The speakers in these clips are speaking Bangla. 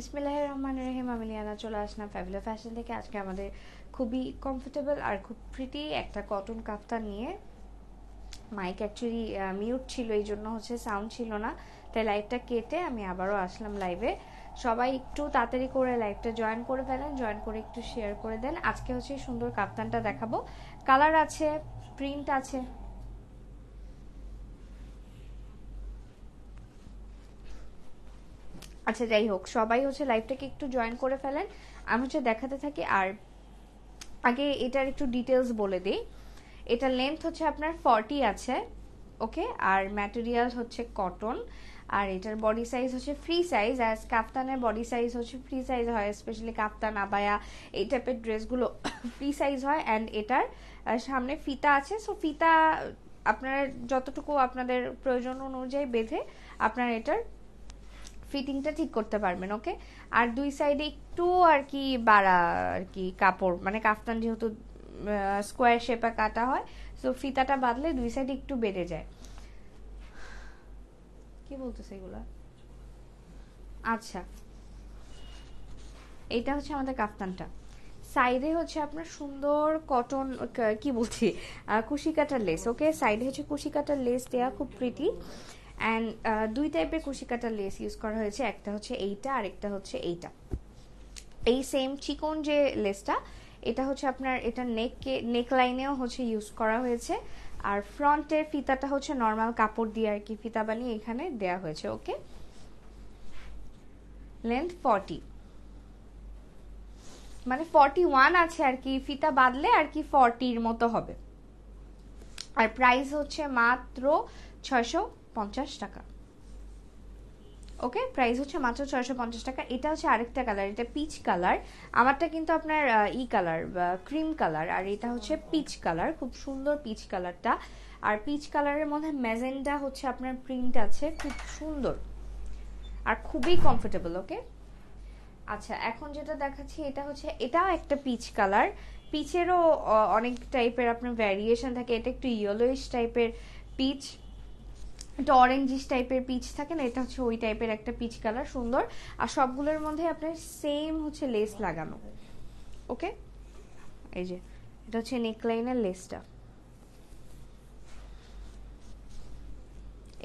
বিসমিল্লাহির রহমানির রহিম। আমি লিয়ানা চলে আসলাম ফ্যাবুলা ফ্যাশন থেকে। আজকে আমাদের খুবই কমফোর্টেবল আর খুব প্রিটি একটা কটন কাফতান নিয়ে। মাইক অ্যাকচুয়ালি মিউট ছিল, এই জন্য হচ্ছে সাউন্ড ছিল না, তাই লাইভটা কেটে আমি আবারও আসলাম লাইভে। সবাই একটু তাড়াতাড়ি করে লাইভটা জয়েন করে ফেলেন, জয়েন করে একটু শেয়ার করে দেন। আজকে হচ্ছে সুন্দর কাফতানটা দেখাবো, কালার আছে, প্রিন্ট আছে। আচ্ছা যাই হোক, সবাই হচ্ছে লাইভটাকে একটু জয়েন করে ফেলেন, আমি হচ্ছে দেখাতে থাকি। আর আগে এটার একটু ডিটেলস বলে দিই। এটা লেন্থ হচ্ছে আপনার 40 আছে, ওকে, আর ম্যাটেরিয়াল হচ্ছে কটন। আর এটার বডি সাইজ হচ্ছে ফ্রি সাইজ, অ্যাজ কাফতানের বডি সাইজ হচ্ছে ফ্রি সাইজ হয়, স্পেশালি কাফতান, আবায়া, এই টাইপের ড্রেসগুলো ফ্রি সাইজ হয়। অ্যান্ড এটার সামনে ফিতা আছে, সো ফিতা আপনারা যতটুকু আপনাদের প্রয়োজন অনুযায়ী বেঁধে আপনারা এটার ফিটিংটা ঠিক করতে পারবেন, ওকে। আর দুই সাইডে একটু আর কি বাড়া আর কি কাপড়, মানে কাফতান যেহেতু স্কোয়ার শেপে কাটা হয়, সো ফিতাটা বাঁধলে দুই সাইডে একটু বেড়ে যায়। কি বলতেছে এগুলা? আচ্ছা, এইটা হচ্ছে আমাদের কাফতানটা। সাইডে হচ্ছে আপনার সুন্দর কটন, কি বলছি, কুশি কাটার লেস, ওকে। সাইডে হচ্ছে কুশি কাটার লেস দেয়া, খুব প্রিটি। অ্যান্ড দুই টাইপের কুশি কাটার লেস ইউজ করা হয়েছে, একটা হচ্ছে এইটা আর একটা হচ্ছে এইটা। এই সেম চিকন যে লেসটা, এটা হচ্ছে আপনার এটা নেক লাইনেও হচ্ছে ইউজ করা হয়েছে। আর ফ্রন্টের ফিতাটা হচ্ছে নর্মাল কাপড় দিয়ে আর কি ফিতা বানিয়ে এখানে দেয়া হয়েছে, ওকে। লেন্থ 40, মানে 41 আছে আর কি, ফিতা বাঁধলে আর কি 40-র মতো হবে। আর প্রাইস হচ্ছে মাত্র 650 টাকা, ওকে। প্রাইস হচ্ছে মাত্র 650 টাকা। এটা হচ্ছে আরেকটা কালার, এটা পিচ কালার। আমারটা কিন্তু আপনার ই কালার, ক্রিম কালার, আর এটা হচ্ছে পিচ কালার, খুব সুন্দর পিচ কালারটা। আর পিচ কালারের মধ্যে ম্যাজেন্ডা হচ্ছে আপনার প্রিন্ট আছে, খুব সুন্দর আর খুবই কমফোর্টেবল, ওকে। আচ্ছা, এখন যেটা দেখাচ্ছি এটা হচ্ছে, এটাও একটা পিচ কালার। পিচেরও অনেক টাইপের আপনার ভ্যারিয়েশন থাকে, এটা একটু ইয়েলোইশ টাইপের পিচ, একটা অরেঞ্জিশ টাইপের পিচ থাকে না, এটা হচ্ছে ওই টাইপের একটা পিচ কালার, সুন্দর। আর সবগুলোর মধ্যে আপনার সেম হচ্ছে লেস লাগানো, ওকে। এই যে এটা হচ্ছে নেকলাইনের লেসটা।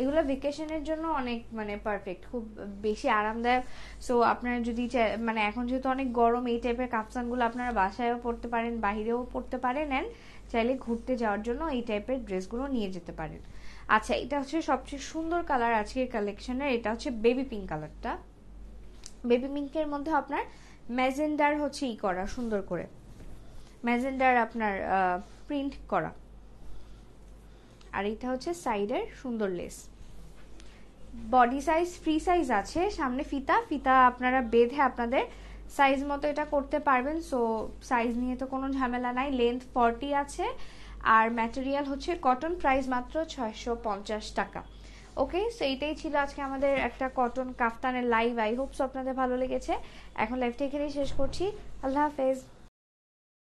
এগুলো ভেকেশনের জন্য অনেক মানে পারফেক্ট, খুব বেশি আরামদায়ক। সো আপনারা যদি মানে এখন যেহেতু অনেক গরম, এই টাইপের কাফতানগুলো আপনারা বাসায়ও পরতে পারেন, বাহিরেও পরতে পারেন, এন্ড চাইলে ঘুরতে যাওয়ার জন্য এই টাইপের ড্রেসগুলো নিয়ে যেতে পারেন। আচ্ছা, এটা হচ্ছে সবচেয়ে সুন্দর কালার আজকের কালেকশনের, এটা হচ্ছে বেবি পিঙ্ক কালারটা। বেবি পিঙ্কের মধ্যে আপনার ম্যাজেন্ডার হচ্ছে ই করা, সুন্দর করে ম্যাজেন্ডার আপনার প্রিন্ট করা। আর এটা হচ্ছে সাইডের সুন্দর less. Body size free size আছে, সামনে ফিতা, ফিতা আপনারা বেঁধে আপনাদের সাইজ মতো এটা করতে পারবেন। সো সাইজ নিয়ে তো কোনো ঝামেলা নাই। লেন্থ 40 আছে আর ম্যাটেরিয়াল হচ্ছে কটন, প্রাইস মাত্র 650 টাকা, ওকে। সো এইটাই ছিল আজকে আমাদের একটা কটন কাফতানের লাইভ। আই হোপ সো আপনাদের ভালো লেগেছে। এখন লাইভটা এখানেই শেষ করছি, আল্লাহ হাফেজ।